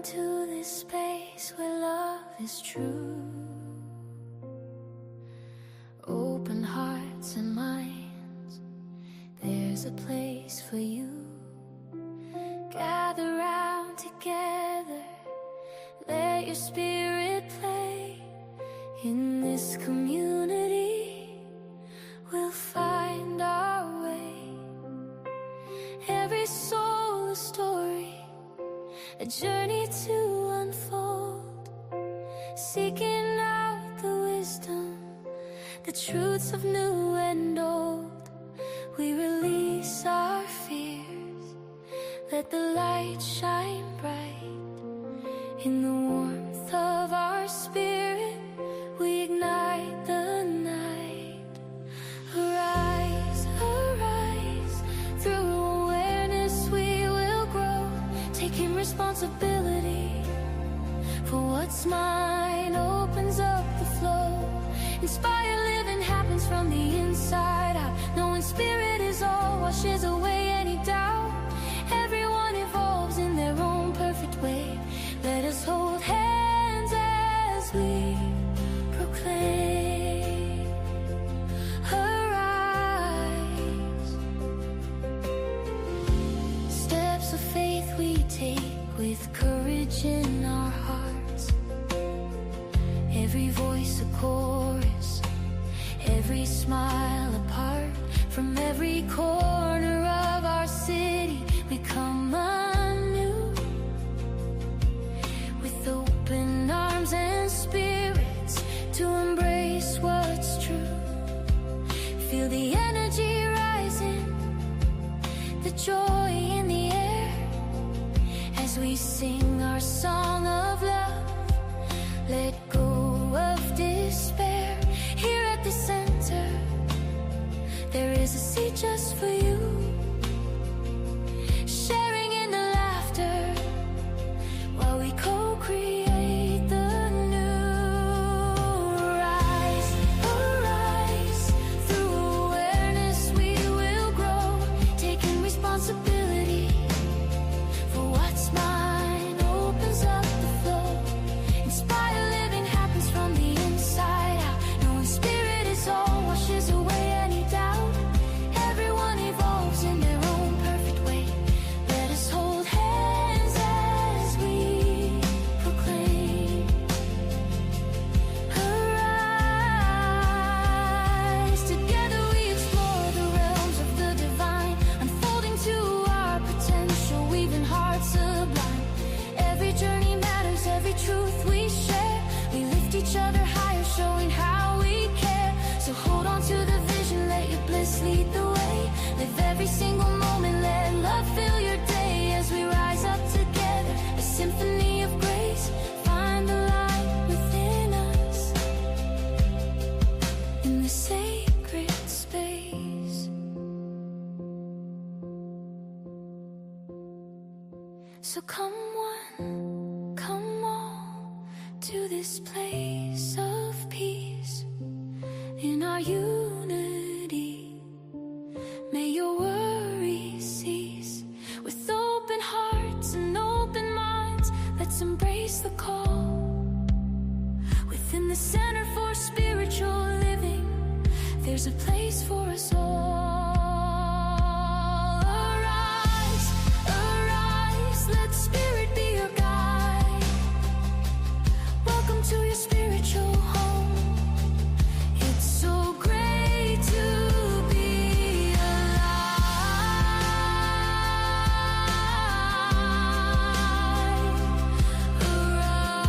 to this space where love is true. Open hearts and minds, there's a place for you. Gather round together, let your spirit play. In this community, we'll find our way. Every soul a story, a journey to unfold. Seeking out the wisdom, the truths of new and old. We release our fears, let the light shine bright. In the warmth of our spirit, we ignite the night. Arise, arise, through awareness we will grow. Taking responsibility for what's mine opens up the flow. Inspire living happens from the inside out. Knowing spirit is all, washes away any doubt. Everyone evolves in their own perfect way. Let us hold hands as we proclaim. Arise. Steps of faith we take with courage in our hearts. Every voice a chorus, every smile a part. From every corner of our city we come anew, with open arms and spirits to embrace what's true. Feel the energy rising, the joy in the air, as we sing our song of love. Let go of despair. Here at the center, there is a seat just for you. Sharing in the laughter while we co-create the new. Rise, arise, through awareness we will grow. Taking responsibility for what's mine opens up the flow. Inspire living happens from the inside out. Knowing spirit is all, washes away any doubt. Everyone evolves in their own perfect way. Let us hold hands as we proclaim. Arise. Together we explore the realms of the divine, unfolding to our potential, weaving hearts sublime. Every journey matters, every truth we share. We lift each other higher, showing how we care. So hold on to the vision, let your bliss lead the way. Live every single moment, let love fill your day. As we rise up together, a symphony of grace. Find the light within us, in the sacred space. So come one, come all, to this place of peace. In our unity, may your worries cease. With open hearts and open minds, let's embrace the call. Within the center for spiritual living, there's a place for us all. Arise, arise, let spirit be your guide. Welcome to your spiritual home. It's so great to be alive. Arise.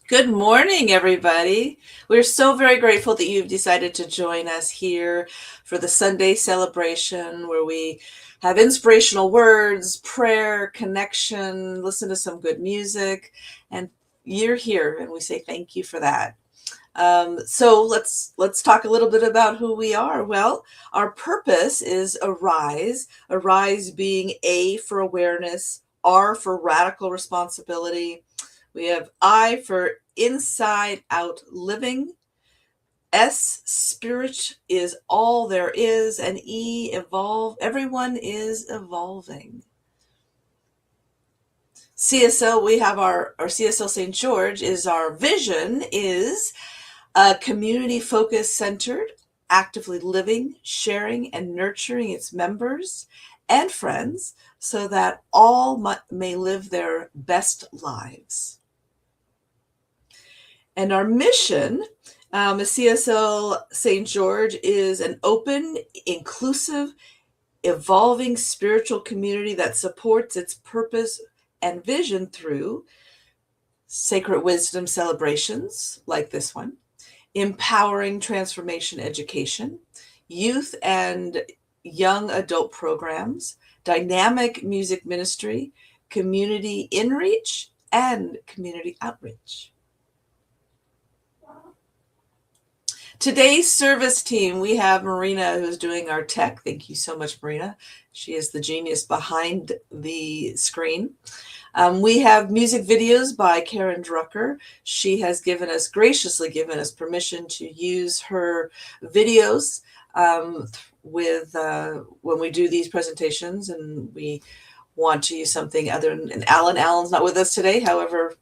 Good morning, everybody. We're so very grateful that you've decided to join us here for the Sunday celebration, where we have inspirational words, prayer, connection, listen to some good music, and you're here, and we say thank you for that. So let's talk a little bit about who we are. Well, our purpose is arise. Arise being A for awareness, R for radical responsibility. We have I for inside out living. S spirit is all there is, and E evolve. Everyone is evolving. CSL, we have our CSL St. George is our vision is a community focused centered, actively living, sharing, and nurturing its members and friends so that all may live their best lives. And our mission at CSL St. George is an open, inclusive, evolving spiritual community that supports its purpose and vision through sacred wisdom celebrations like this one, empowering transformation education, youth and young adult programs, dynamic music ministry, community inreach, and community outreach. Today's service team, we have Marina who's doing our tech. Thank you so much, Marina. She is the genius behind the screen. We have music videos by Karen Drucker. She has graciously given us permission to use her videos when we do these presentations, and we want to use something other than Alan. Alan's not with us today. However,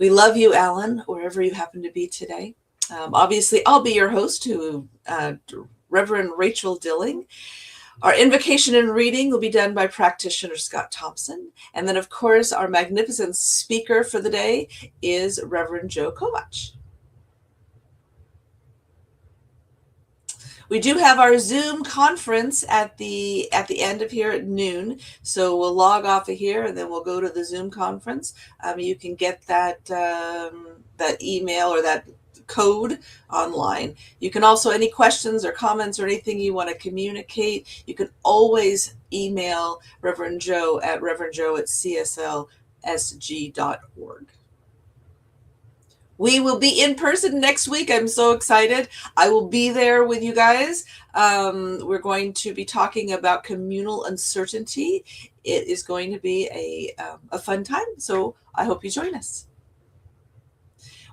we love you, Alan, wherever you happen to be today. Obviously, I'll be your host, Reverend Rachel Dilling. Our invocation and reading will be done by practitioner Scott Thompson. And then, of course, our magnificent speaker for the day is Reverend Joe Kovach. We do have our Zoom conference at the end of here at noon. So we'll log off of here and then we'll go to the Zoom conference. You can get that email or that code online. You can also, any questions or comments or anything you want to communicate, you can always email Reverend Joe at CSLSG.org. We will be in person next week. I'm so excited. I will be there with you guys. We're going to be talking about communal uncertainty. It is going to be a fun time. So I hope you join us.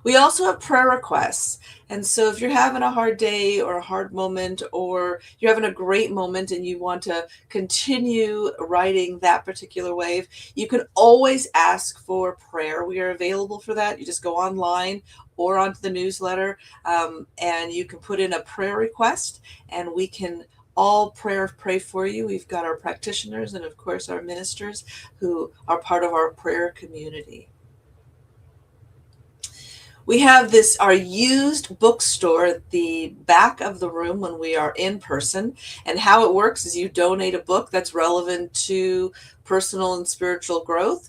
We also have prayer requests. And so if you're having a hard day or a hard moment, or you're having a great moment and you want to continue writing that particular wave, you can always ask for prayer. We are available for that. You just go online or onto the newsletter, and you can put in a prayer request, and we can all pray for you. We've got our practitioners and, of course, our ministers who are part of our prayer community. We have our used bookstore at the back of the room when we are in person. And how it works is you donate a book that's relevant to personal and spiritual growth.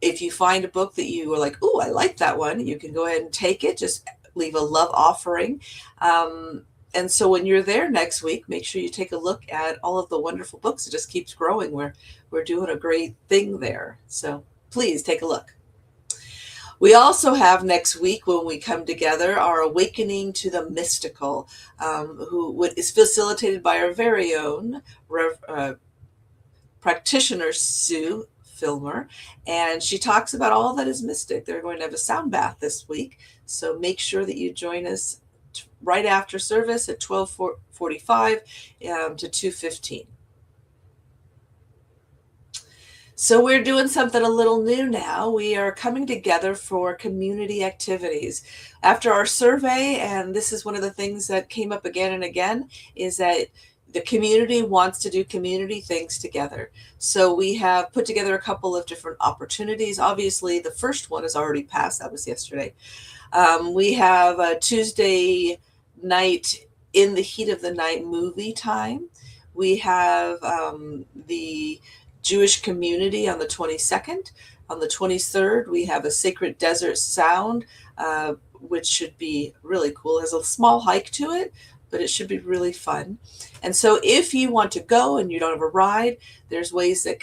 If you find a book that you are like, oh, I like that one, you can go ahead and take it. Just leave a love offering. And so when you're there next week, make sure you take a look at all of the wonderful books. It just keeps growing. We're doing a great thing there. So please take a look. We also have next week, when we come together, our Awakening to the Mystical, who is facilitated by our very own practitioner, Sue Filmer, and she talks about all that is mystic. They're going to have a sound bath this week, so make sure that you join us right after service at 12:45 to 2:15. So we're doing something a little new now. We are coming together for community activities. After our survey, and this is one of the things that came up again and again, is that the community wants to do community things together. So we have put together a couple of different opportunities. Obviously, the first one is already passed. That was yesterday. We have a Tuesday night, in the heat of the night, movie time. We have the Jewish community on the 22nd. On the 23rd, we have a Sacred Desert Sound, which should be really cool. It has a small hike to it, but it should be really fun. And so if you want to go and you don't have a ride, there's ways that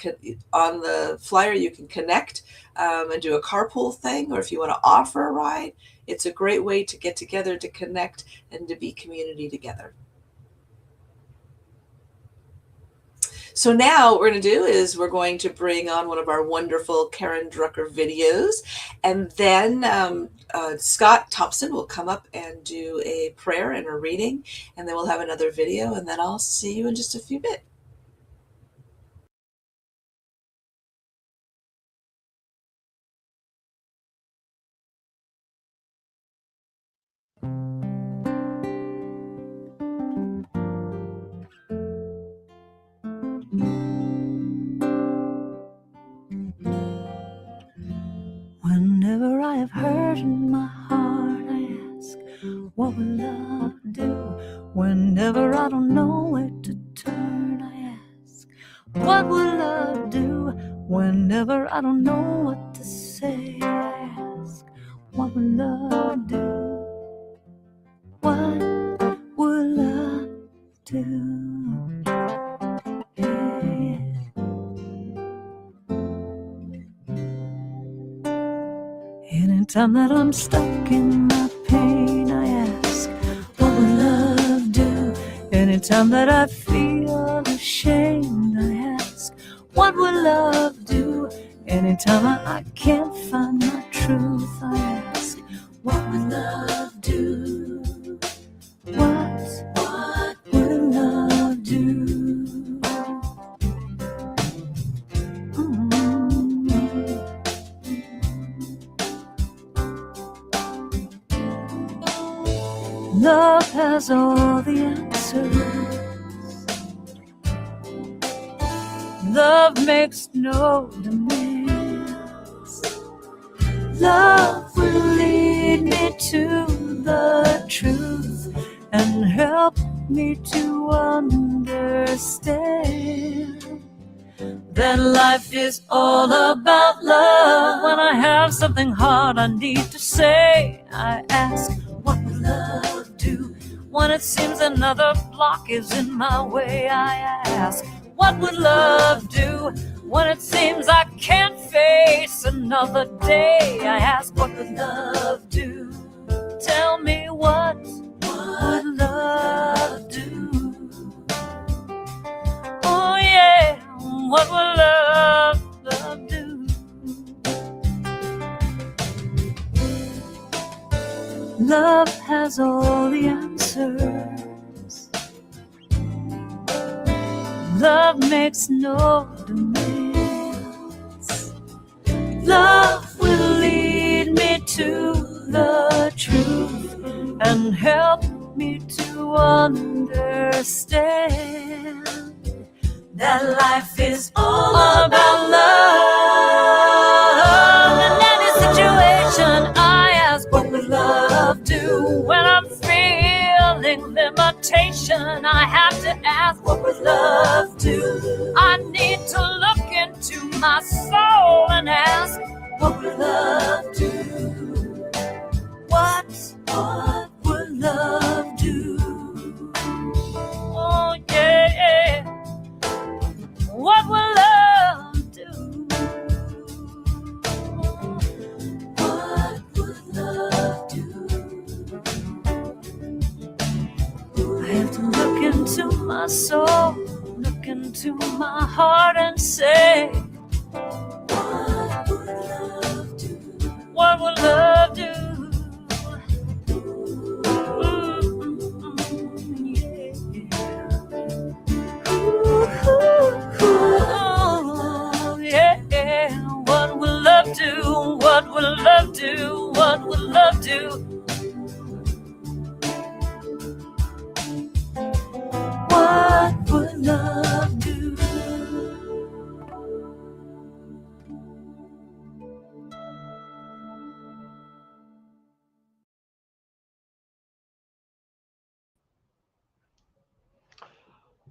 on the flyer you can connect and do a carpool thing, or if you want to offer a ride, it's a great way to get together, to connect, and to be community together. So now what we're going to do is we're going to bring on one of our wonderful Karen Drucker videos, and then Scott Thompson will come up and do a prayer and a reading, and then we'll have another video, and then I'll see you in just a few bits. Whenever I have hurt in my heart, I ask, what will love do? Whenever I don't know where to turn, I ask, what will love do? Whenever I don't know what to say, I ask, what will love do? What will love do? Anytime that I'm stuck in my pain, I ask, what will love do? Anytime that I feel ashamed, I ask, what will love do? Anytime I can't find my truth, I ask, what will love do? What will love do? Love has all the answers. Love makes no demands. Love will lead me to the truth and help me to understand that life is all about love. When I have something hard I need to say, I ask, what will love do? When it seems another block is in my way, I ask, what would love do? When it seems I can't face another day, I ask, what would love do? Tell me what would love do? Oh yeah, what will love do? Love has all the answers. Love makes no demands. Love will lead me to the truth and help me to understand that life is all about love. In any situation, I ask, what will love do? When I'm feeling limitation, I have to ask, what will love do? I need to look into my soul and ask, what will love do? What will love do? Oh yeah, what will love do? What would love do? I have to look into my soul, look into my heart and say, what would love do? What would love do? What will love do? What will love do? What will love do? What would love do?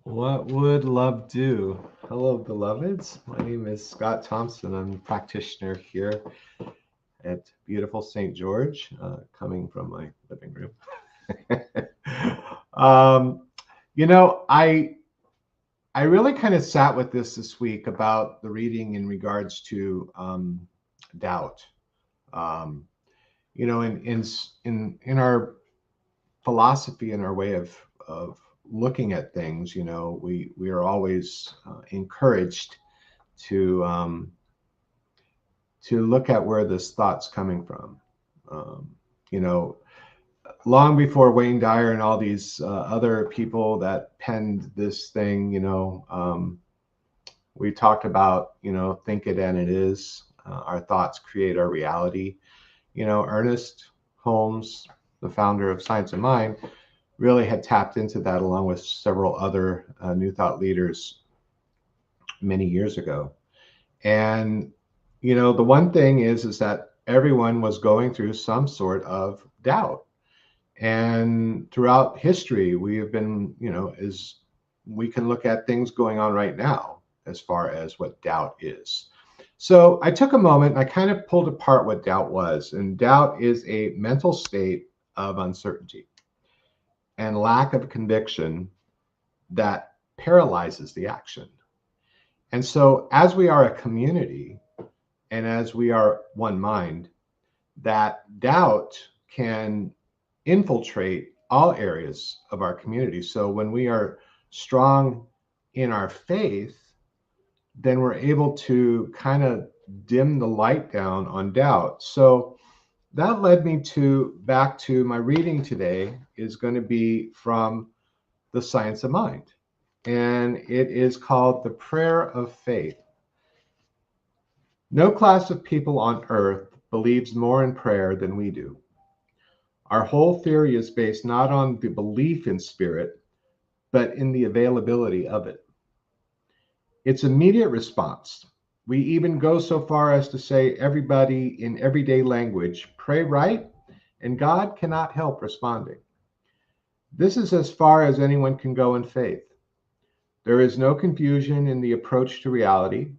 What would love do? Hello, beloveds. My name is Scott Thompson. I'm a practitioner here at beautiful St. George, coming from my living room. Um, you know, I really kind of sat with this week about the reading in regards to doubt. Um, you know, in our philosophy and our way of looking at things, you know, we are always encouraged to to look at where this thought's coming from. Um, you know, long before Wayne Dyer and all these other people that penned this thing, you know, we talked about, you know, think it and it is. Our thoughts create our reality. You know, Ernest Holmes, the founder of Science of Mind, really had tapped into that along with several other New Thought leaders many years ago. And, you know, the one thing is that everyone was going through some sort of doubt. And throughout history, we have been, you know, as we can look at things going on right now as far as what doubt is. So I took a moment and I kind of pulled apart what doubt was. And doubt is a mental state of uncertainty and lack of conviction that paralyzes the action. And so, as we are a community and as we are one mind, that doubt can infiltrate all areas of our community. So, when we are strong in our faith, then we're able to kind of dim the light down on doubt. So, that led me to back to my reading today is going to be from the Science of Mind. And it is called The Prayer of Faith. No class of people on earth believes more in prayer than we do. Our whole theory is based not on the belief in spirit, but in the availability of it. Its immediate response. We even go so far as to say everybody in everyday language, pray right, and God cannot help responding. This is as far as anyone can go in faith. There is no confusion in the approach to reality.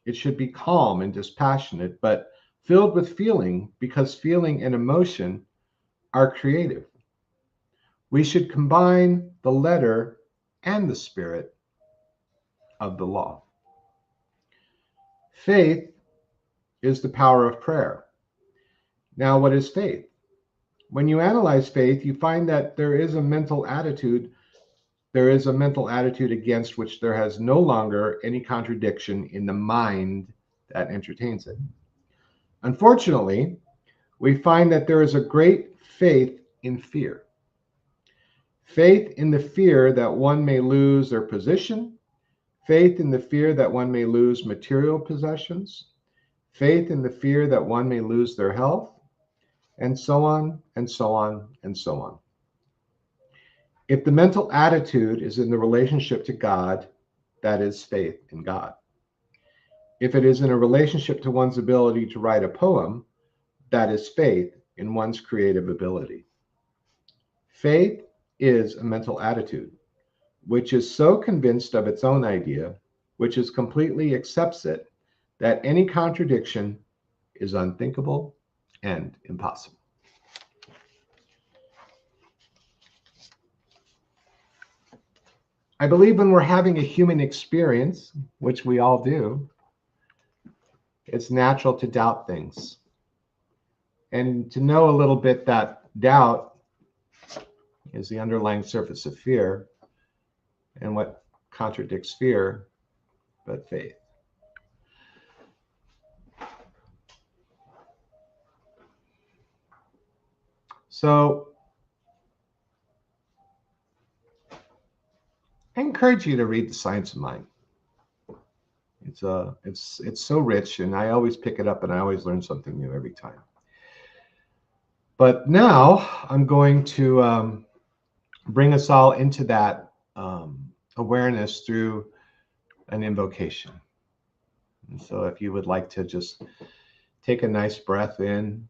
It should be calm and dispassionate, but filled with feeling, because feeling and emotion are creative. We should combine the letter and the spirit of the law. Faith is the power of prayer. Now, what is faith? When you analyze faith, you find that there is a mental attitude. There is a mental attitude against which there has no longer any contradiction in the mind that entertains it. Unfortunately, we find that there is a great faith in fear. Faith in the fear that one may lose their position, faith in the fear that one may lose material possessions, faith in the fear that one may lose their health, and so on, and so on, and so on. If the mental attitude is in the relationship to God, that is faith in God. If it is in a relationship to one's ability to write a poem, that is faith in one's creative ability. Faith is a mental attitude, which is so convinced of its own idea, which is completely accepts it, that any contradiction is unthinkable and impossible. I believe when we're having a human experience, which we all do, it's natural to doubt things. And to know a little bit that doubt is the underlying surface of fear, and what contradicts fear but faith. So I encourage you to read The Science of Mind. It's so rich, and I always pick it up and I always learn something new every time. But now I'm going to bring us all into that awareness through an invocation. And so if you would like to just take a nice breath in,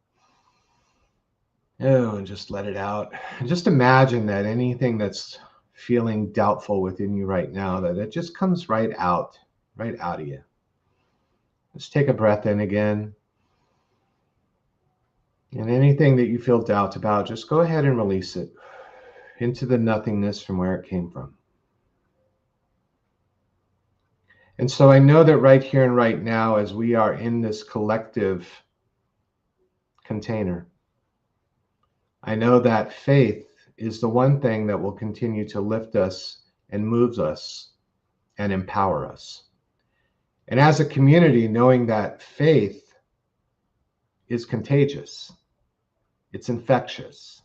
and just let it out. And just imagine that anything that's feeling doubtful within you right now, that it just comes right out of you. Let's take a breath in again. And anything that you feel doubt about, just go ahead and release it. into the nothingness from where it came from. And so I know that right here and right now, as we are in this collective container, I know that faith is the one thing that will continue to lift us and moves us and empower us. And as a community, knowing that faith is contagious, it's infectious,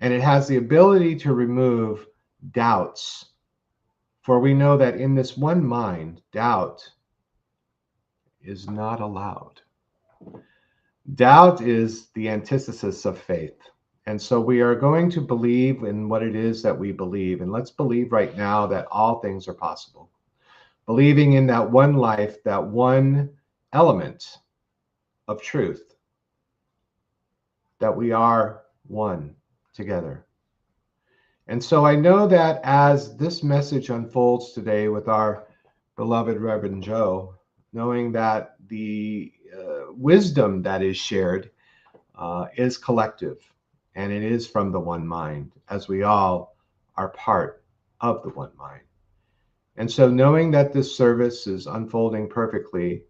and it has the ability to remove doubts. For we know that in this one mind, doubt is not allowed. Doubt is the antithesis of faith. And so we are going to believe in what it is that we believe. And let's believe right now that all things are possible. Believing in that one life, that one element of truth, that we are one together. And so I know that as this message unfolds today with our beloved Reverend Joe, knowing that the wisdom that is shared is collective, and it is from the one mind, as we all are part of the one mind. And so knowing that this service is unfolding perfectly,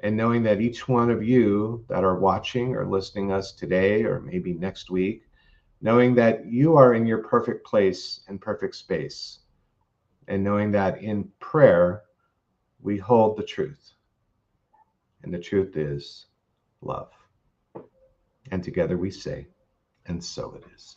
and knowing that each one of you that are watching or listening us today or maybe next week, knowing that you are in your perfect place and perfect space, and knowing that in prayer we hold the truth, and the truth is love. And together we say, and so it is.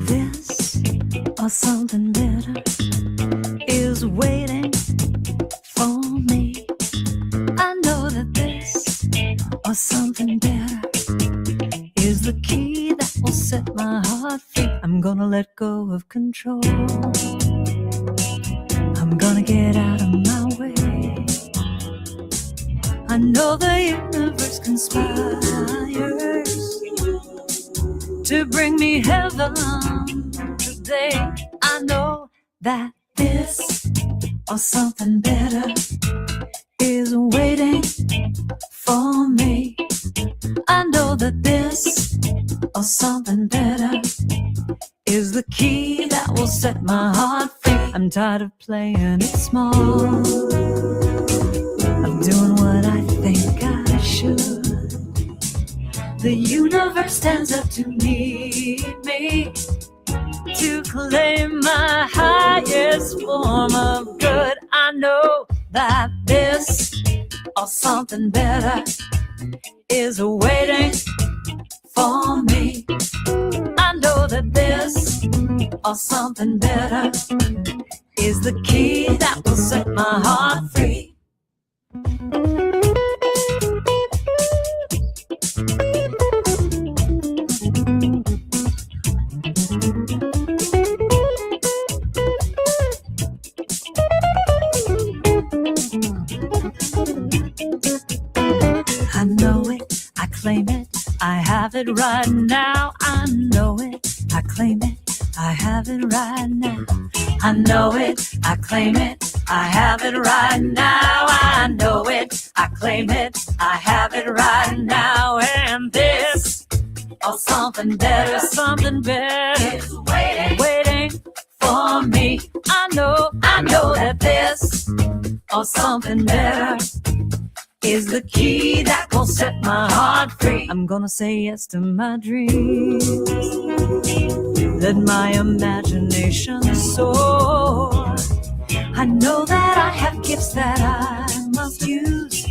This or something better is waiting for me. I know that this or something better is the key that will set my heart free. I'm gonna let go of control. I'm gonna get out of my way. I know the universe conspires to bring me heaven today. I know that this or something better is waiting for me. I know that this or something better is the key that will set my heart free. I'm tired of playing it small. I'm doing what I think I should. The universe stands up to meet me, to claim my highest form of good. I know that this or something better is waiting for me. I know that this or something better is the key that will set my heart free. I know it, I claim it, I have it right now. I know it, I claim it, I have it right now. I know it, I claim it, I have it right now. I know it, I claim it, I have it right now. And this or something better is waiting for me. I know that this or something better is the key that will set my heart free. I'm gonna say yes to my dreams. Let my imagination soar. I know that I have gifts that I must use,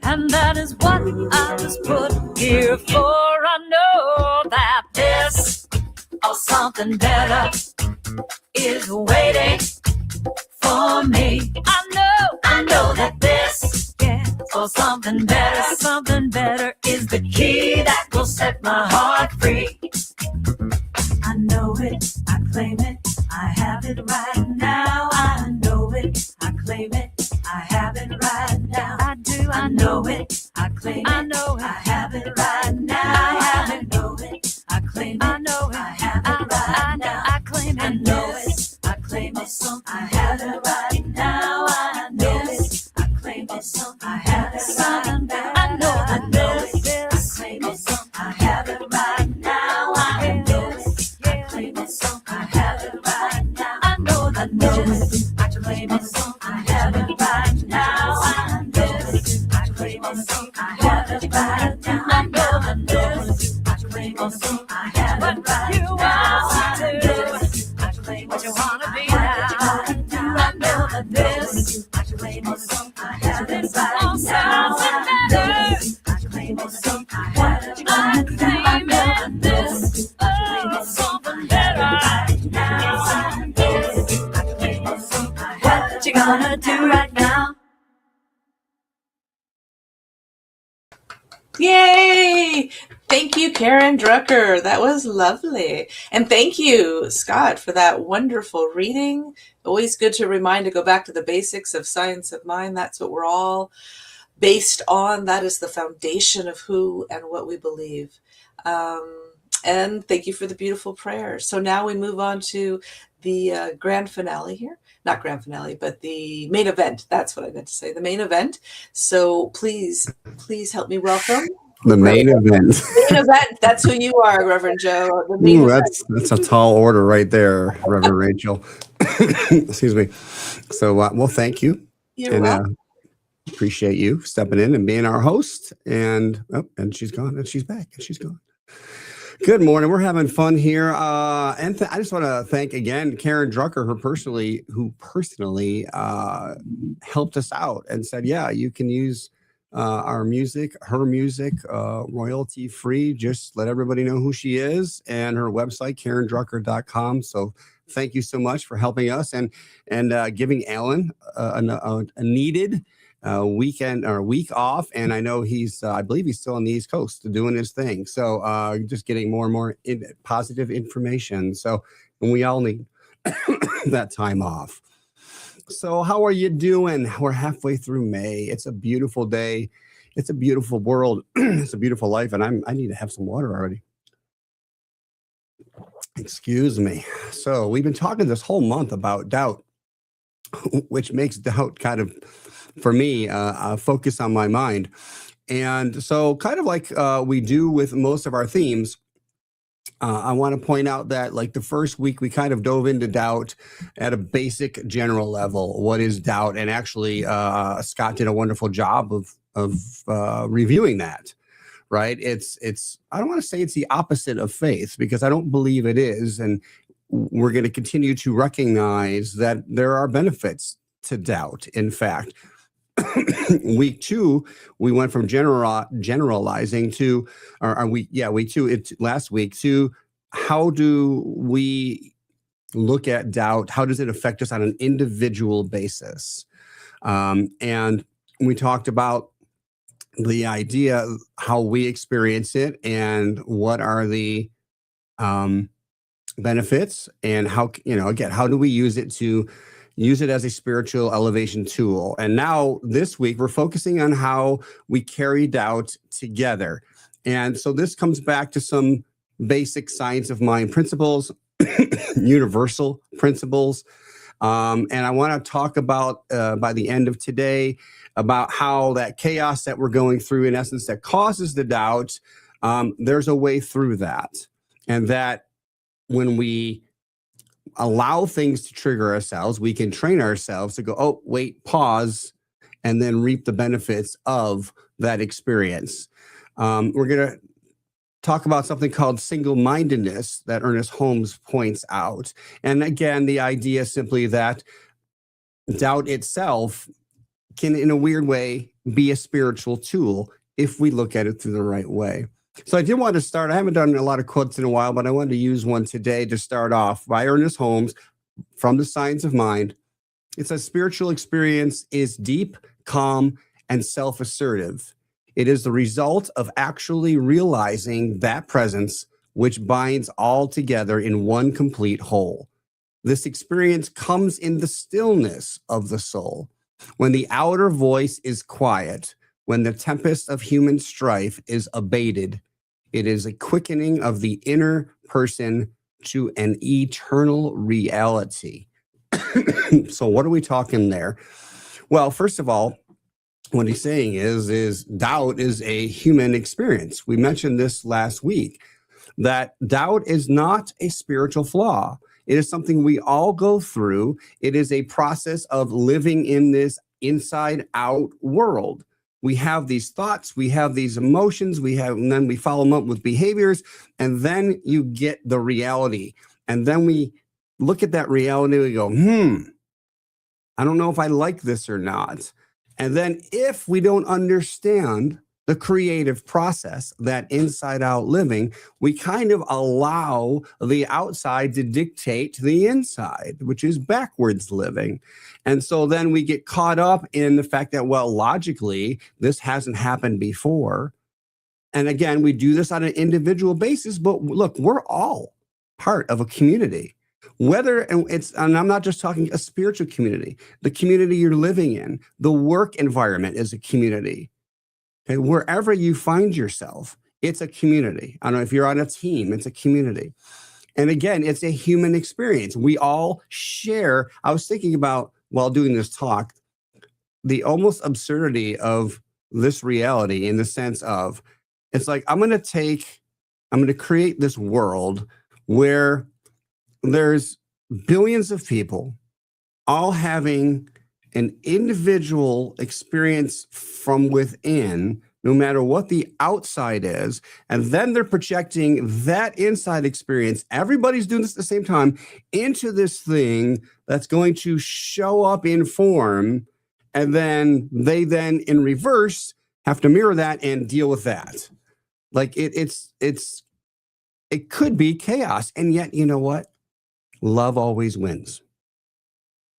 and that is what I was put here for. I know that this or something better is waiting for me. I know that this or something better is the key that will set my heart free. I know it, I claim it, I have it right now. I know it, I claim it, I have it right now. I know it, I claim it, I have it right now. I know it. I claim it, so I have it right now. I know it. I claim it, so I have it right now. I know it. I claim it, so I have it right now. I know it. I claim it, so I have it right now. I know it. I claim it, so I have it right now. I know it. I claim it, so I have it right now. I know it. I claim it, so I have it right now. I know it. I claim what you wanna be now. I know that this. I claim it, so I have it right now. I know it. I claim it, so I have it right now. I know this. I claim it, something better right now. I know it. I claim it, so I have it. What you gonna do right now? Yay! Thank you, Karen Drucker. That was lovely. And thank you, Scott, for that wonderful reading. Always good to remind to go back to the basics of science of mind. That's what we're all based on. That is the foundation of who and what we believe. And thank you for the beautiful prayer. So now we move on to the grand finale here. Not grand finale, but the main event. That's what I meant to say, the main event. So please help me welcome. The main event. Main event. That's who you are, Reverend Joe. The main Ooh, event. that's a tall order right there, Reverend Rachel. Excuse me. So, well, thank you. You're welcome. Appreciate you stepping in and being our host. And she's gone, and she's back, and she's gone. Good morning. We're having fun here. And I just want to thank again Karen Drucker, who personally helped us out and said, yeah, you can use her music, royalty free. Just let everybody know who she is, and her website, karendrucker.com. So thank you so much for helping us and giving Alan a needed weekend or week off. And I know I believe he's still on the East Coast doing his thing. So just getting more and more positive information. So, and we all need that time off. So how are you doing? We're halfway through May. It's a beautiful day. It's a beautiful world. It's a beautiful life. And I need to have some water already. Excuse me. So we've been talking this whole month about doubt, which makes doubt kind of, for me, focus on my mind. And so kind of like we do with most of our themes, I want to point out that like the first week, we kind of dove into doubt at a basic general level. What is doubt? And actually, Scott did a wonderful job of reviewing that, right? It's I don't want to say it's the opposite of faith, because I don't believe it is. And we're going to continue to recognize that there are benefits to doubt. In fact, week 2, we went from generalizing to, last week to how do we look at doubt? How does it affect us on an individual basis? And we talked about the idea, how we experience it, and what are the benefits, and how, again, how do we use it as a spiritual elevation tool. And now this week, we're focusing on how we carry doubt together. And so this comes back to some basic science of mind principles, universal principles. And I want to talk about, by the end of today, about how that chaos that we're going through, in essence, that causes the doubt, there's a way through that. And that when we allow things to trigger ourselves, we can train ourselves to go, oh, wait, pause, and then reap the benefits of that experience. We're going to talk about something called single-mindedness that Ernest Holmes points out. And again, the idea simply that doubt itself can, in a weird way, be a spiritual tool if we look at it through the right way. So I did want to start. I haven't done a lot of quotes in a while, but I wanted to use one today to start off by Ernest Holmes from The Science of Mind. It says, spiritual experience is deep, calm, and self-assertive. It is the result of actually realizing that presence which binds all together in one complete whole. This experience comes in the stillness of the soul, when the outer voice is quiet, when the tempest of human strife is abated. It is a quickening of the inner person to an eternal reality. So what are we talking there? Well, first of all, what he's saying is doubt is a human experience. We mentioned this last week, that doubt is not a spiritual flaw. It is something we all go through. It is a process of living in this inside out world. We have these thoughts, we have these emotions, and then we follow them up with behaviors, and then you get the reality. And then we look at that reality and we go, I don't know if I like this or not. And then if we don't understand the creative process, that inside out living, we kind of allow the outside to dictate the inside, which is backwards living. And so then we get caught up in the fact that, well, logically, this hasn't happened before. And again, we do this on an individual basis, but look, we're all part of a community. And I'm not just talking a spiritual community, the community you're living in, the work environment is a community. Okay, wherever you find yourself, it's a community. I don't know if you're on a team, it's a community. And again, it's a human experience. We all share. I was thinking about, while doing this talk, the almost absurdity of this reality in the sense of, it's like, I'm going to create this world where there's billions of people all having an individual experience from within, no matter what the outside is. And then they're projecting that inside experience. Everybody's doing this at the same time into this thing that's going to show up in form. And then they in reverse have to mirror that and deal with that. Like it could be chaos. And yet, you know what? Love always wins,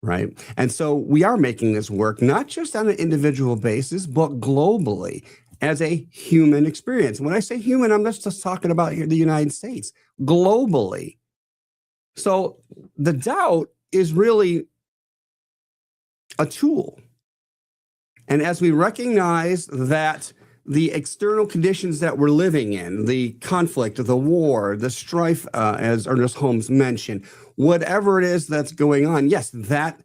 right? And so we are making this work, not just on an individual basis, but globally as a human experience. When I say human, I'm not just talking about here the United States, globally. So the doubt is really a tool. And as we recognize that the external conditions that we're living in, the conflict, the war, the strife, as Ernest Holmes mentioned, whatever it is that's going on, yes, that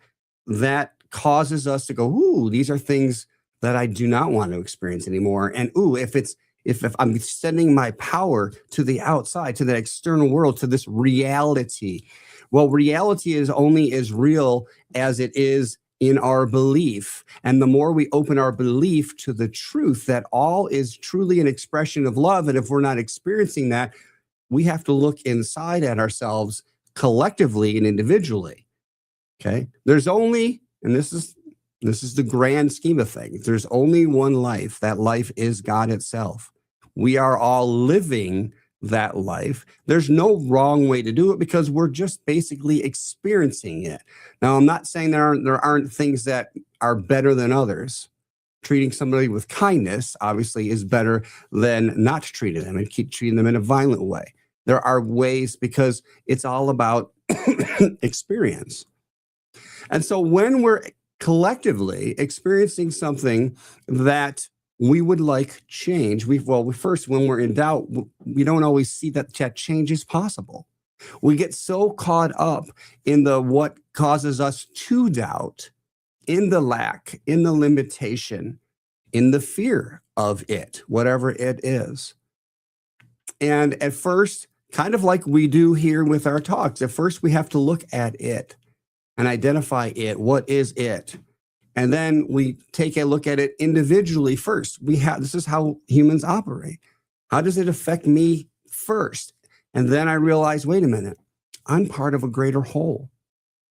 causes us to go, ooh, these are things that I do not want to experience anymore. And ooh, if I'm sending my power to the outside, to the external world, to this reality, well, reality is only as real as it is in our belief. And the more we open our belief to the truth that all is truly an expression of love, and if we're not experiencing that, we have to look inside at ourselves collectively and individually. Okay? There's only, and this is the grand scheme of things, there's only one life. That life is God itself. We are all living that life. There's no wrong way to do it because we're just basically experiencing it. Now, I'm not saying there aren't things that are better than others. Treating somebody with kindness obviously is better than not treating them and keep treating them in a violent way. There are ways, because it's all about experience. And so when we're collectively experiencing something that we would like change, first, when we're in doubt, we don't always see that change is possible. We get so caught up in what causes us to doubt, in the lack, in the limitation, in the fear of it, whatever it is. And at first, kind of like we do here with our talks, at first we have to look at it and identify it. What is it? And then we take a look at it individually first. This is how humans operate. How does it affect me first? And then I realize, wait a minute, I'm part of a greater whole.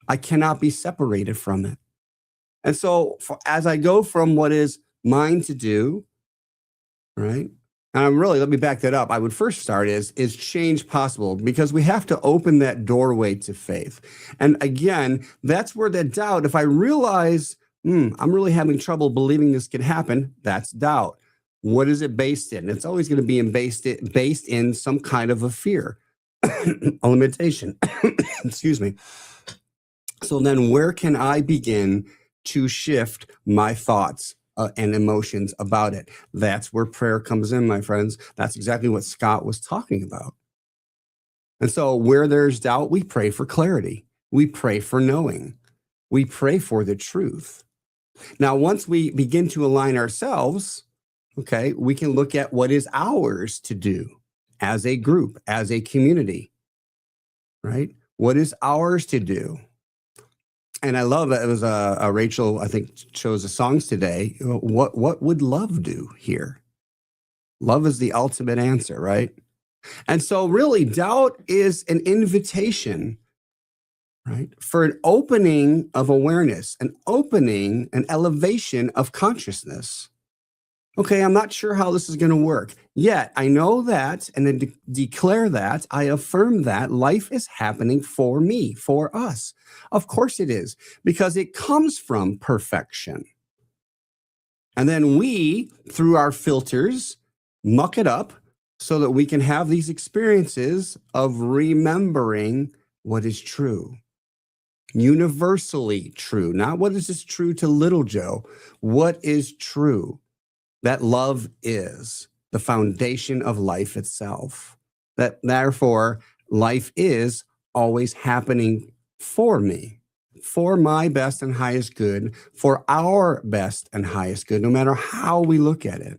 I cannot be separated from it. And so as I go from what is mine to do, right? And let me back that up. I would first start is change possible? Because we have to open that doorway to faith. And again, that's where that doubt, if I realize, I'm really having trouble believing this could happen, that's doubt. What is it based in? It's always going to be based in some kind of a fear, a limitation. Excuse me. So then where can I begin to shift my thoughts and emotions about it? That's where prayer comes in, my friends. That's exactly what Scott was talking about. And so where there's doubt, we pray for clarity. We pray for knowing. We pray for the truth. Now, once we begin to align ourselves, okay, we can look at what is ours to do as a group, as a community, right? What is ours to do? And I love that it was a Rachel, I think, chose the songs today. What would love do here? Love is the ultimate answer, right? And so really doubt is an invitation, right, for an opening of awareness, an opening, an elevation of consciousness. Okay, I'm not sure how this is going to work. Yet I know that, and then declare that, I affirm that life is happening for me, for us. Of course it is, because it comes from perfection. And then we, through our filters, muck it up so that we can have these experiences of remembering what is true. Universally true. Not what is just true to little Joe. What is true? That love is the foundation of life itself. That therefore, life is always happening for me, for my best and highest good, for our best and highest good, no matter how we look at it.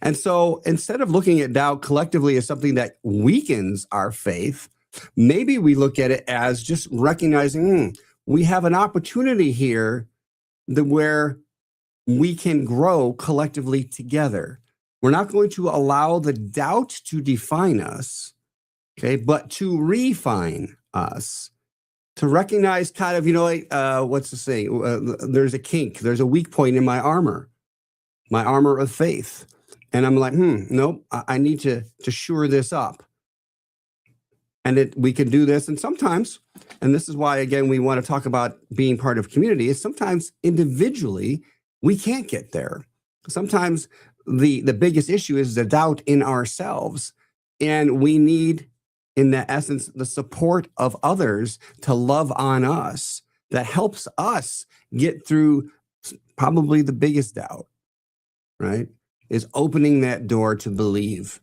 And so instead of looking at doubt collectively as something that weakens our faith, maybe we look at it as just recognizing we have an opportunity here where we can grow collectively together. We're not going to allow the doubt to define us, okay, but to refine us, to recognize kind of, what's the saying? There's a kink, there's a weak point in my armor of faith. And I'm like, nope, I need to shore this up. And we can do this. And sometimes, and this is why, again, we want to talk about being part of community, is sometimes individually, we can't get there. Sometimes the biggest issue is the doubt in ourselves. And we need, in that essence, the support of others to love on us that helps us get through probably the biggest doubt, right? Is opening that door to believe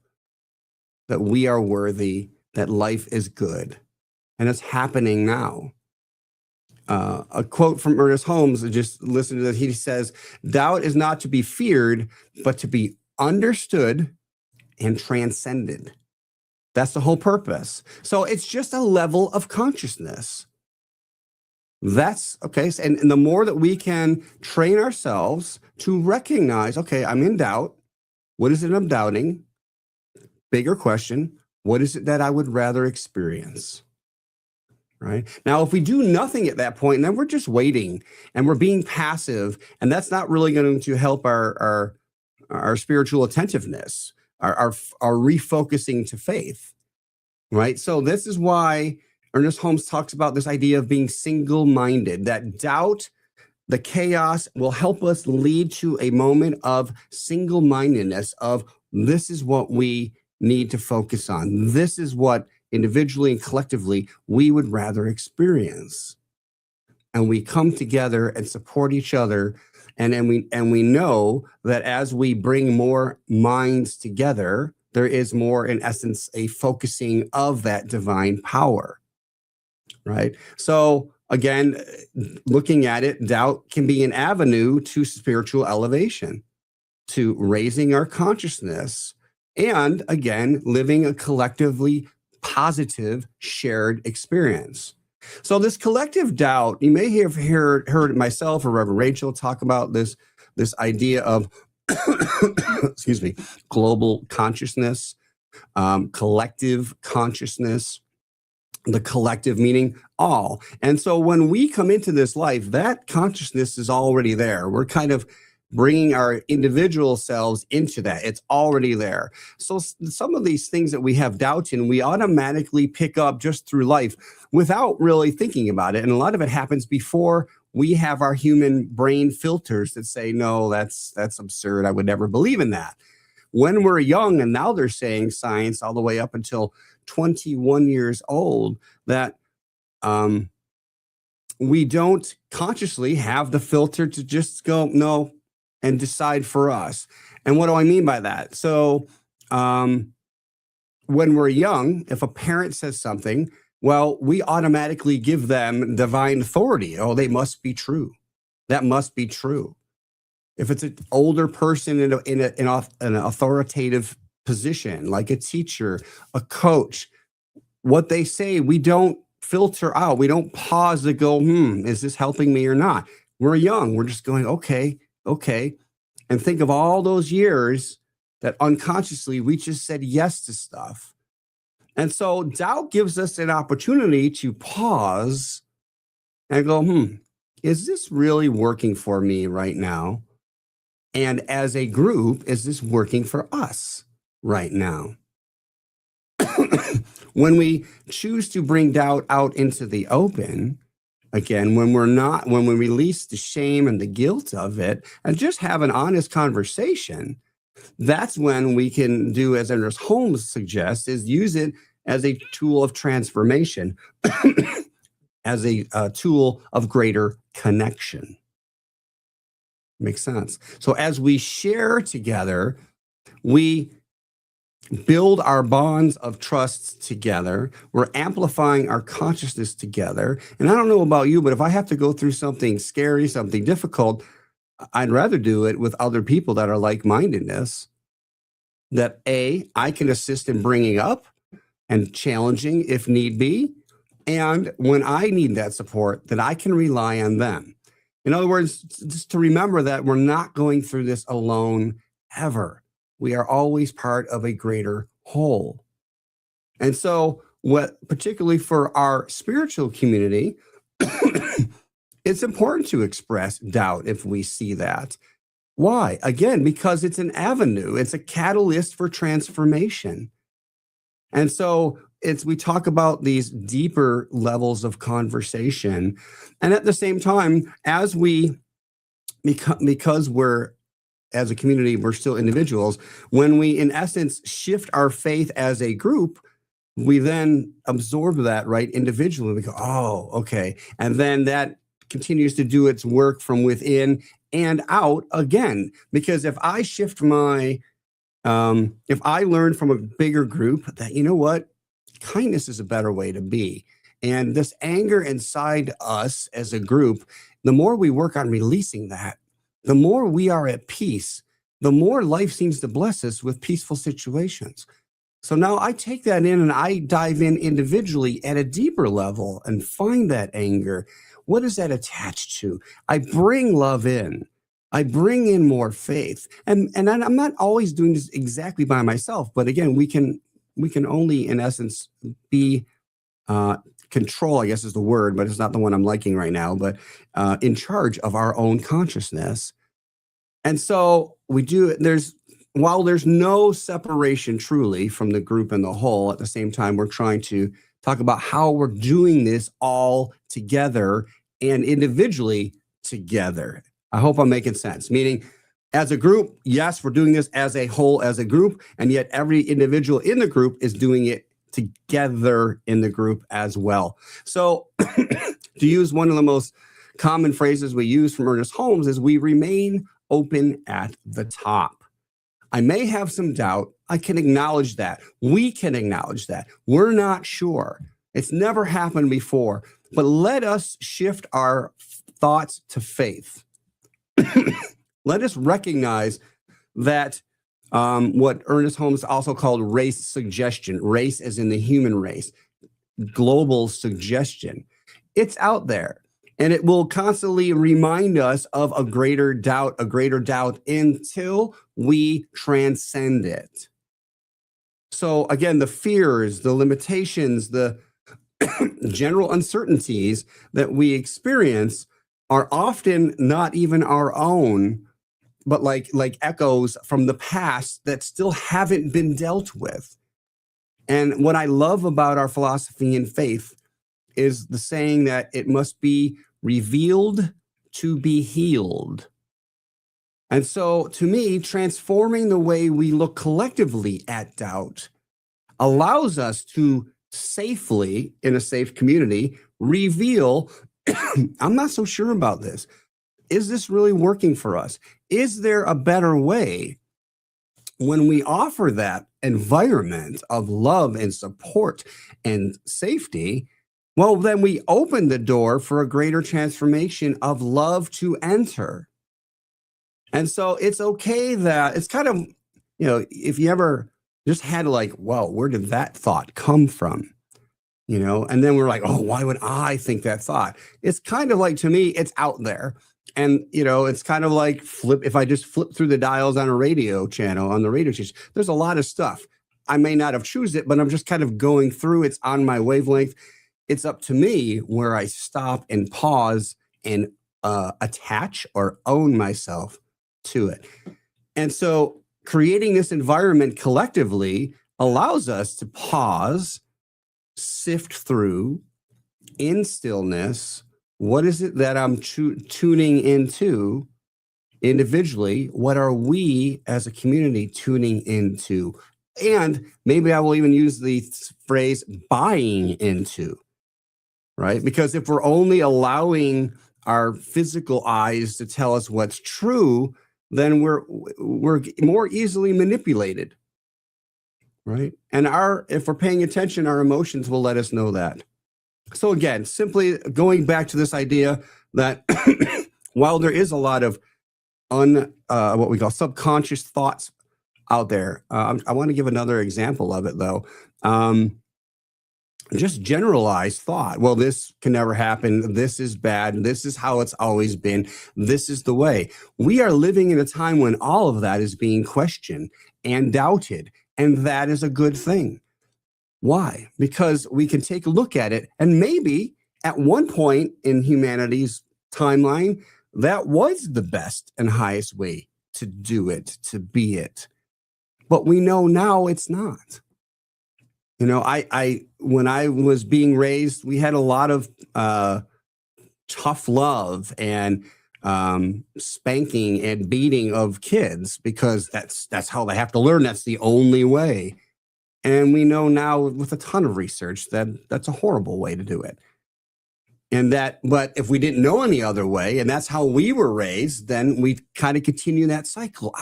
that we are worthy, that life is good. And it's happening now. A quote from Ernest Holmes, just listen to that. He says, doubt is not to be feared, but to be understood and transcended. That's the whole purpose. So it's just a level of consciousness. That's okay. And the more that we can train ourselves to recognize, okay, I'm in doubt. What is it I'm doubting? Bigger question. What is it that I would rather experience? Right now, if we do nothing at that point, then we're just waiting and we're being passive, and that's not really going to help our spiritual attentiveness, our refocusing to faith. Right. So this is why Ernest Holmes talks about this idea of being single-minded, that doubt, the chaos will help us lead to a moment of single-mindedness of this is what we need to focus on. This is what individually and collectively we would rather experience. And we come together and support each other. And we know that as we bring more minds together, there is more, in essence, a focusing of that divine power. Right. So again, looking at it, doubt can be an avenue to spiritual elevation, to raising our consciousness, and again, living a collectively positive shared experience. So this collective doubt, you may have heard myself or Reverend Rachel talk about this idea of, excuse me, global consciousness, collective consciousness, the collective meaning all. And so when we come into this life, that consciousness is already there. We're kind of bringing our individual selves into that. It's already there. So some of these things that we have doubt in, we automatically pick up just through life without really thinking about it. And a lot of it happens before we have our human brain filters that say, no, that's absurd. I would never believe in that. When we're young, and now they're saying science all the way up until 21 years old, that we don't consciously have the filter to just go, no, and decide for us. And what do I mean by that? So when we're young, if a parent says something, well, we automatically give them divine authority. Oh, they must be true. That must be true. If it's an older person in an authoritative position, like a teacher, a coach, what they say, we don't filter out. We don't pause to go, is this helping me or not? We're young. We're just going, okay. And think of all those years that unconsciously we just said yes to stuff. And so doubt gives us an opportunity to pause and go, is this really working for me right now? And as a group, is this working for us right now? When we choose to bring doubt out into the open, again, when we release the shame and the guilt of it and just have an honest conversation, that's when we can do, as Ernest Holmes suggests, is use it as a tool of transformation, as a tool of greater connection. Makes sense. So as we share together, we build our bonds of trust together. We're amplifying our consciousness together. And I don't know about you, but if I have to go through something scary, something difficult, I'd rather do it with other people that are like-mindedness, that I can assist in bringing up and challenging if need be. And when I need that support, that I can rely on them. In other words, just to remember that we're not going through this alone ever. We are always part of a greater whole. And so particularly for our spiritual community, it's important to express doubt if we see that. Why? Again, because it's an avenue. It's a catalyst for transformation. And so we talk about these deeper levels of conversation. And at the same time, because we're, as a community, we're still individuals, when we, in essence, shift our faith as a group, we then absorb that, right, individually. We go, oh, okay. And then that continues to do its work from within and out again. Because if I shift if I learn from a bigger group that, you know what, kindness is a better way to be. And this anger inside us as a group, the more we work on releasing that, the more we are at peace, the more life seems to bless us with peaceful situations. So now I take that in and I dive in individually at a deeper level and find that anger. What is that attached to? I bring love in. I bring in more faith. And I'm not always doing this exactly by myself, but again, we can only, in essence, be control, I guess is the word, but it's not the one I'm liking right now, but in charge of our own consciousness. And so while there's no separation truly from the group and the whole, at the same time, we're trying to talk about how we're doing this all together and individually together. I hope I'm making sense. Meaning, as a group, yes, we're doing this as a whole, as a group, and yet every individual in the group is doing it together in the group as well. So to use one of the most common phrases we use from Ernest Holmes is we remain open at the top. I may have some doubt. I can acknowledge that. We can acknowledge that. We're not sure. It's never happened before, but let us shift our thoughts to faith. Let us recognize that what Ernest Holmes also called race suggestion, race as in the human race, global suggestion. It's out there, and it will constantly remind us of a greater doubt until we transcend it. So again, the fears, the limitations, the general uncertainties that we experience are often not even our own, but like echoes from the past that still haven't been dealt with. And what I love about our philosophy and faith is the saying that it must be revealed to be healed. And so to me, transforming the way we look collectively at doubt allows us to safely, in a safe community, reveal, I'm not so sure about this. Is this really working for us? Is there a better way? When we offer that environment of love and support and safety, well, then we open the door for a greater transformation of love to enter. And so it's okay that it's kind of, if you ever just had like, well, where did that thought come from? And then we're like, oh, why would I think that thought? It's kind of like, to me, it's out there. And, it's kind of like if I just flip through the dials on a radio channel, on the radio station, there's a lot of stuff. I may not have choose it, but I'm just kind of going through. It's on my wavelength. It's up to me where I stop and pause and attach or own myself to it. And so creating this environment collectively allows us to pause, sift through in stillness. What is it that I'm tuning into individually? What are we as a community tuning into? And maybe I will even use the phrase buying into, right? Because if we're only allowing our physical eyes to tell us what's true, then we're more easily manipulated, right? And if we're paying attention, our emotions will let us know that. So again, simply going back to this idea that while there is a lot of what we call subconscious thoughts out there, I want to give another example of it though. Just generalized thought. Well, this can never happen. This is bad. This is how it's always been. This is the way. We are living in a time when all of that is being questioned and doubted. And that is a good thing. Why? Because we can take a look at it, and maybe at one point in humanity's timeline, that was the best and highest way to do it, to be it. But we know now it's not. When I was being raised, we had a lot of tough love and spanking and beating of kids because that's how they have to learn. That's the only way. And we know now with a ton of research that that's a horrible way to do it. But if we didn't know any other way, and that's how we were raised, then we kind of continue that cycle.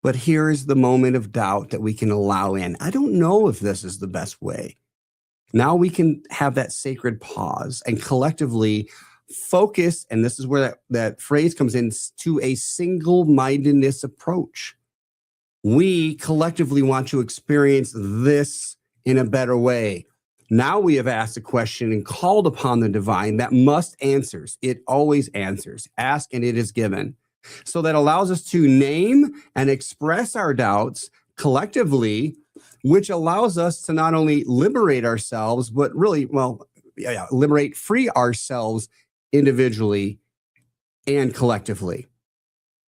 But here is the moment of doubt that we can allow in. I don't know if this is the best way. Now we can have that sacred pause and collectively focus, and this is where that phrase comes in, to a single-mindedness approach. We collectively want to experience this in a better way. Now we have asked a question and called upon the divine that must answers. It always answers. Ask and it is given. So that allows us to name and express our doubts collectively, which allows us to not only liberate ourselves, but really, free ourselves individually and collectively.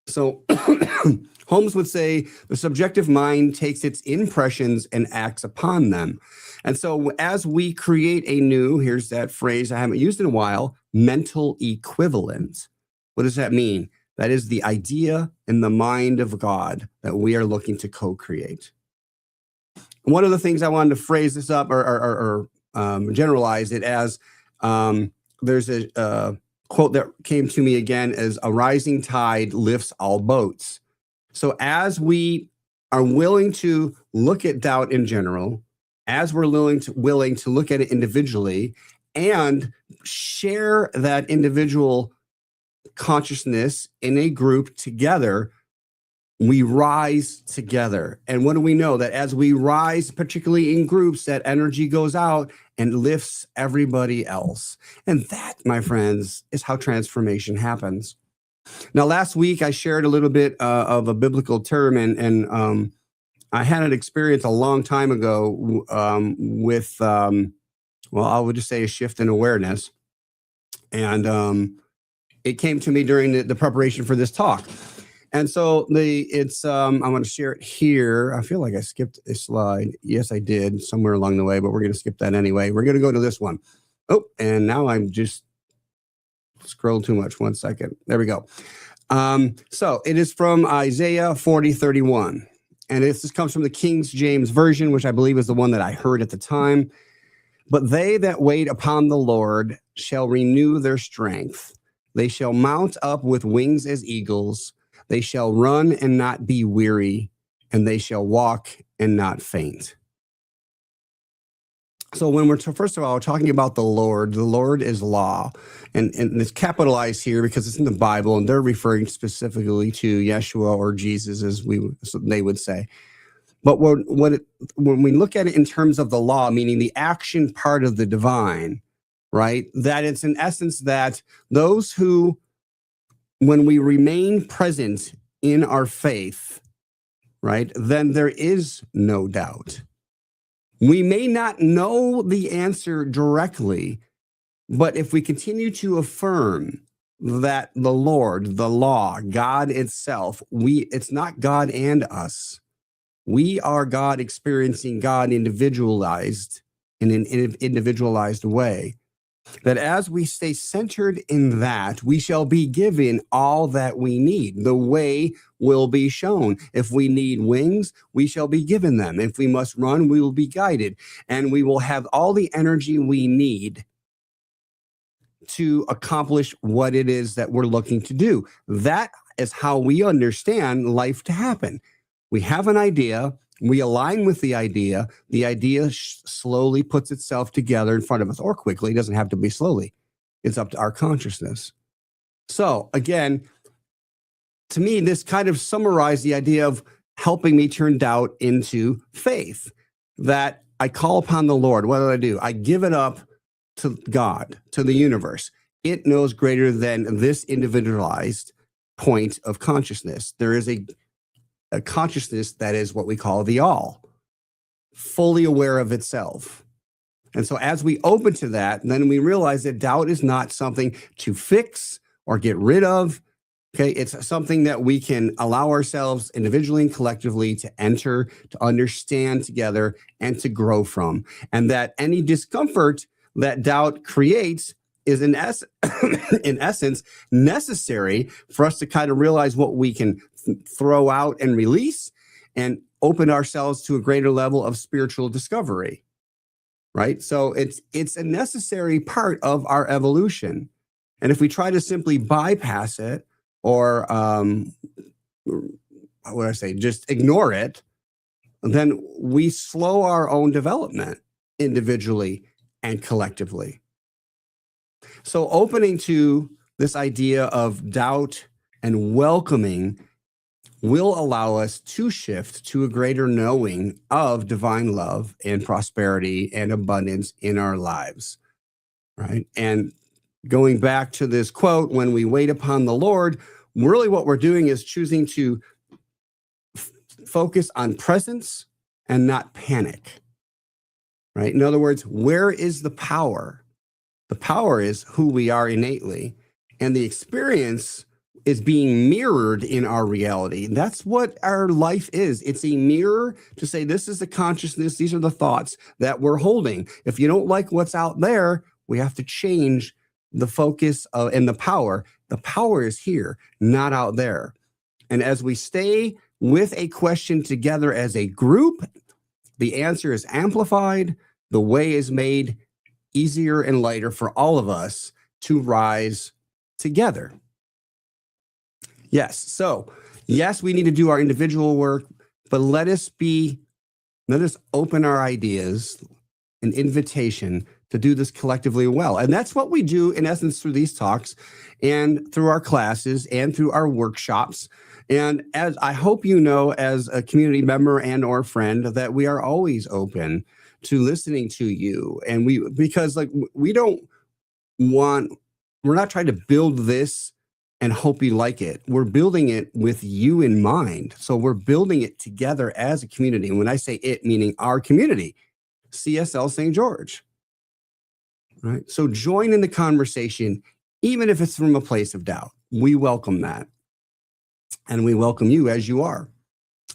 So Holmes would say the subjective mind takes its impressions and acts upon them. And so as we create a new, here's that phrase I haven't used in a while, mental equivalent. What does that mean? That is the idea in the mind of God that we are looking to co-create. One of the things I wanted to phrase this up or generalize it as, there's a quote that came to me again as a rising tide lifts all boats. So as we are willing to look at doubt in general, as we're willing to look at it individually and share that individual consciousness in a group together, we rise together. And what do we know? That as we rise, particularly in groups, that energy goes out and lifts everybody else. And that, my friends, is how transformation happens. Now, last week, I shared a little bit of a biblical term, and I had an experience a long time ago with, I would just say a shift in awareness. And it came to me during the preparation for this talk. And so I'm going to share it here. I feel like I skipped a slide. Yes, I did somewhere along the way, but we're going to skip that anyway. We're going to go to this one. Oh, and now I'm just scrolled too much. 1 second. There we go. So it is from Isaiah 40:31. And this comes from the King James Version, which I believe is the one that I heard at the time. But they that wait upon the Lord shall renew their strength. They shall mount up with wings as eagles. They shall run and not be weary, and they shall walk and not faint. So when we're first of all talking about the Lord is law, and it's capitalized here because it's in the Bible, and they're referring specifically to Yeshua or Jesus, as they would say. But when we look at it in terms of the law, meaning the action part of the divine, right? That it's in essence that those who, when we remain present in our faith, right, then there is no doubt. We may not know the answer directly, but if we continue to affirm that the Lord, the law, God itself, it's not God and us. We are God experiencing God individualized in an individualized way. That as we stay centered in that, we shall be given all that we need. The way will be shown. If we need wings, we shall be given them. If we must run, we will be guided. And we will have all the energy we need to accomplish what it is that we're looking to do. That is how we understand life to happen. We have an idea. We align with the idea. The idea slowly puts itself together in front of us, or quickly. It doesn't have to be slowly. It's up to our consciousness. So again, to me, this kind of summarized the idea of helping me turn doubt into faith, that I call upon the Lord. What do? I give it up to God, to the universe. It knows greater than this individualized point of consciousness. There is a consciousness that is what we call the all, fully aware of itself. And so as we open to that, then we realize that doubt is not something to fix or get rid of. Okay, it's something that we can allow ourselves individually and collectively to enter, to understand together, and to grow from. And that any discomfort that doubt creates is in essence necessary for us to kind of realize what we can throw out and release and open ourselves to a greater level of spiritual discovery, right? So it's a necessary part of our evolution. And if we try to simply bypass it or, just ignore it, then we slow our own development individually and collectively. So opening to this idea of doubt and welcoming will allow us to shift to a greater knowing of divine love and prosperity and abundance in our lives, right? And going back to this quote, when we wait upon the Lord, really what we're doing is choosing to focus on presence and not panic, right? In other words, where is the power? The power is who we are innately, and the experience is being mirrored in our reality. That's what our life is. It's a mirror to say, this is the consciousness, these are the thoughts that we're holding. If you don't like what's out there, we have to change the focus and the power. The power is here, not out there. And as we stay with a question together as a group, the answer is amplified, the way is made easier and lighter for all of us to rise together. Yes. So, yes, we need to do our individual work, but let us open our ideas, an invitation to do this collectively well. And that's what we do in essence through these talks and through our classes and through our workshops. And as I hope you know, as a community member and or friend, that we are always open to listening to you. And because we're not trying to build this and hope you like it. We're building it with you in mind. So we're building it together as a community. And when I say it, meaning our community, CSL St. George, right? So join in the conversation, even if it's from a place of doubt. We welcome that. And we welcome you as you are.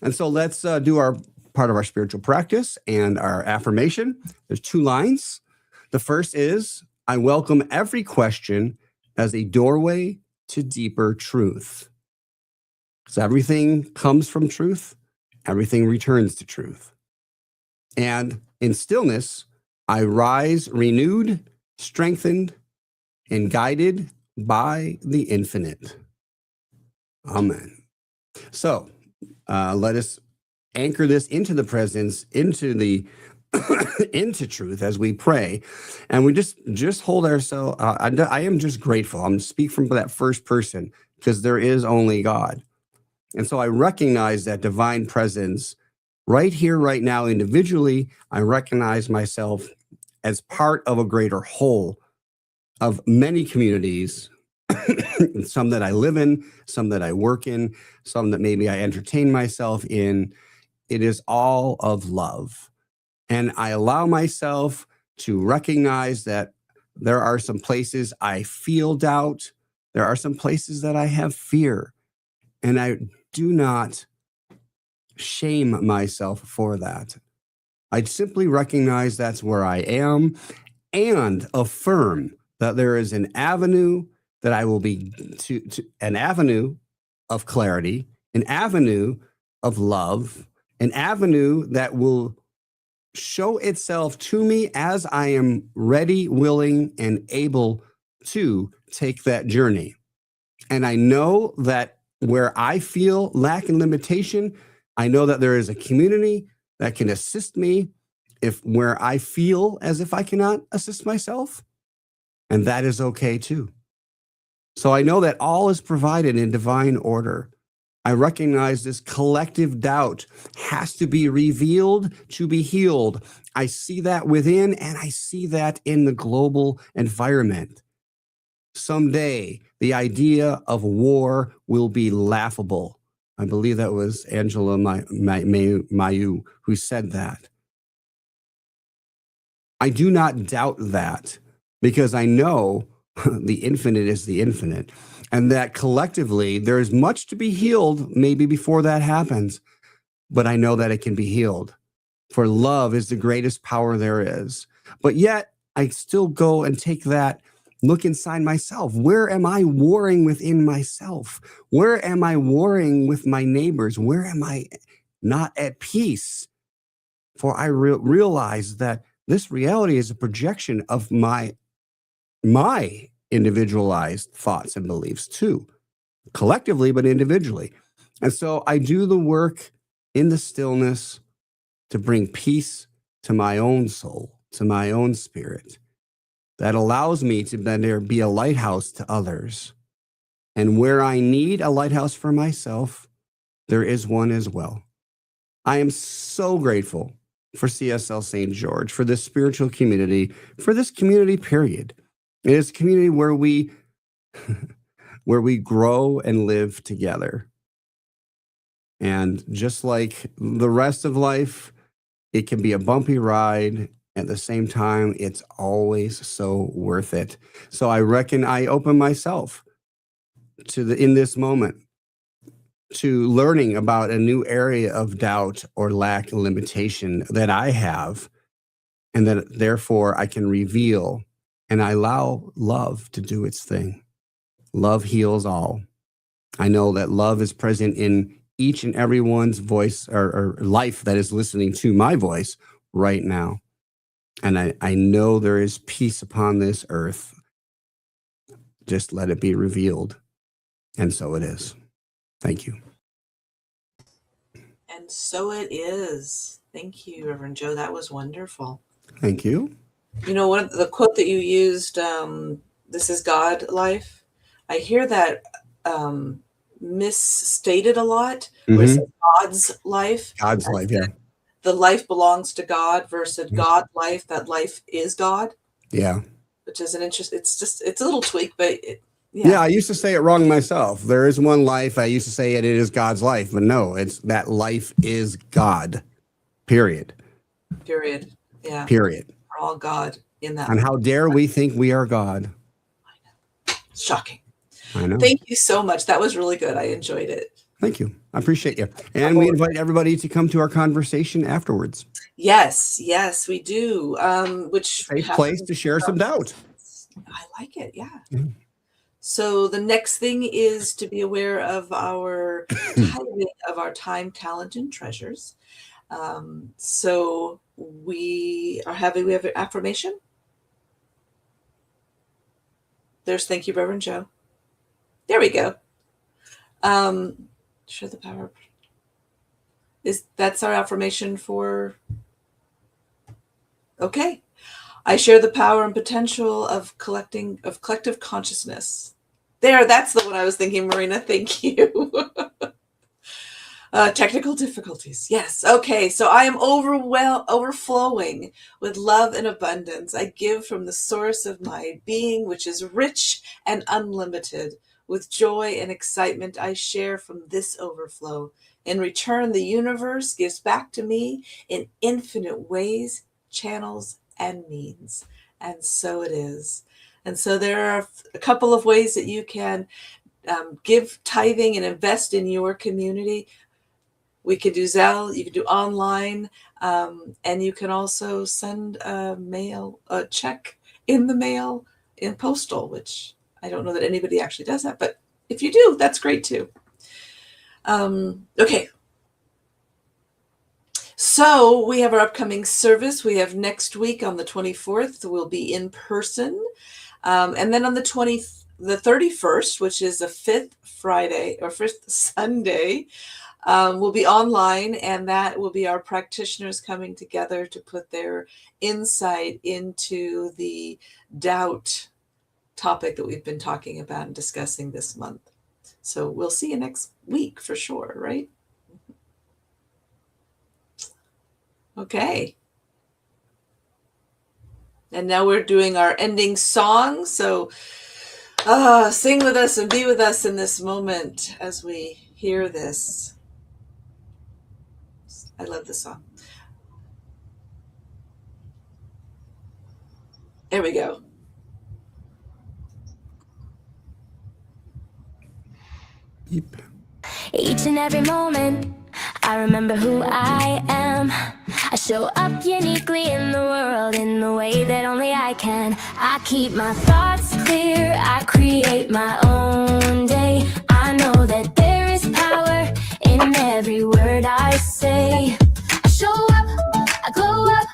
And so let's do our part of our spiritual practice and our affirmation. There's 2 lines. The first is, I welcome every question as a doorway to deeper truth. So everything comes from truth. Everything returns to truth. And in stillness, I rise renewed, strengthened, and guided by the infinite. Amen. So let us anchor this into the presence, into the into truth as we pray, and we just hold ourselves. I am just grateful. I'm speak from that first person because there is only God, and so I recognize that divine presence right here, right now, individually. I recognize myself as part of a greater whole of many communities, some that I live in, some that I work in, some that maybe I entertain myself in. It is all of love. And I allow myself to recognize that there are some places I feel doubt. There are some places that I have fear. And I do not shame myself for that. I simply recognize that's where I am and affirm that there is an avenue that I will be to an avenue of clarity, an avenue of love, an avenue that will show itself to me as I am ready, willing, and able to take that journey. And I know that where I feel lack and limitation, I know that there is a community that can assist me if where I feel as if I cannot assist myself. And that is okay too. So I know that all is provided in divine order. I recognize this collective doubt has to be revealed to be healed. I see that within, and I see that in the global environment. Someday, the idea of war will be laughable. I believe that was Angela Mayu who said that. I do not doubt that because I know the infinite is the infinite, and that collectively there is much to be healed maybe before that happens, but I know that it can be healed. For love is the greatest power there is. But yet I still go and take that look inside myself. Where am I warring within myself? Where am I warring with my neighbors? Where am I not at peace? For I realize that this reality is a projection of my individualized thoughts and beliefs too, collectively, but individually. And so I do the work in the stillness to bring peace to my own soul, to my own spirit. That allows me to then be a lighthouse to others. And where I need a lighthouse for myself, there is one as well. I am so grateful for CSL St. George, for this spiritual community, for this community period. It is a community where we grow and live together. And just like the rest of life, it can be a bumpy ride. At the same time, it's always so worth it. So I reckon I open myself in this moment to learning about a new area of doubt or lack and limitation that I have, and that therefore I can reveal, and I allow love to do its thing. Love heals all. I know that love is present in each and everyone's voice or life that is listening to my voice right now. And I know there is peace upon this earth. Just let it be revealed. And so it is. Thank you. And so it is. Thank you, Reverend Joe. That was wonderful. Thank you. You know, the quote that you used, this is God life. I hear that misstated a lot, where it says God's life. God's life, yeah. The life belongs to God versus God life, that life is God. Yeah. Which is an interest. It's a little tweak, but yeah, I used to say it wrong myself. There is one life. I used to say it is God's life, but no, it's that life is God. Period. Period. Yeah. Period. We're all God in that. And how dare we think we are God? I know. Shocking. I know. Thank you so much. That was really good. I enjoyed it. Thank you. I appreciate you. And we invite everybody to come to our conversation afterwards. Yes, we do. Which safe place to share some doubt. I like it. Yeah. So the next thing is to be aware of our tithing of our time, talent, and treasures. So we have an affirmation. Thank you, Reverend Joe. There we go. Share the power. That's our affirmation for? Okay. I share the power and potential of collective consciousness. That's the one I was thinking, Marina. Thank you. Technical difficulties. Yes. Okay. So I am overflowing with love and abundance. I give from the source of my being, which is rich and unlimited. With joy and excitement, I share from this overflow. In return, the universe gives back to me in infinite ways, channels, and means. And so it is. And so there are a couple of ways that you can give tithing and invest in your community. We could do Zelle, you could do online, and you can also send a check in the mail in postal, which I don't know that anybody actually does that, but if you do, that's great too. Okay. So we have our upcoming service. We have next week on the 24th, we'll be in person. And then on the 31st, which is the fifth Sunday, will be online, and that will be our practitioners coming together to put their insight into the doubt topic that we've been talking about and discussing this month. So we'll see you next week for sure, right? Okay. And now we're doing our ending song. So sing with us and be with us in this moment as we hear this. I love this song. There we go. Beep. Each and every moment, I remember who I am. I show up uniquely in the world in the way that only I can. I keep my thoughts clear, I create my own day. I know that there is power in every word I say. I show up, I glow up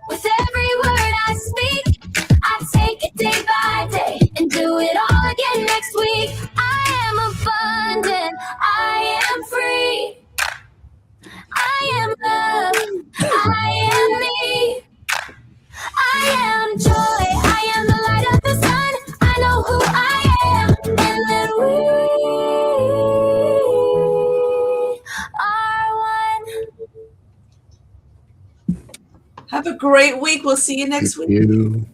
with every word I speak. I take it day by day and do it all again next week. I am abundant, I am free, I am love, I am me, I am joy, I am the light of the sun, I know who I am, and that we are one. Have a great week. We'll see you next week. You.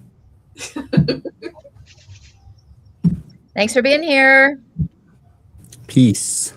Thanks for being here. Peace.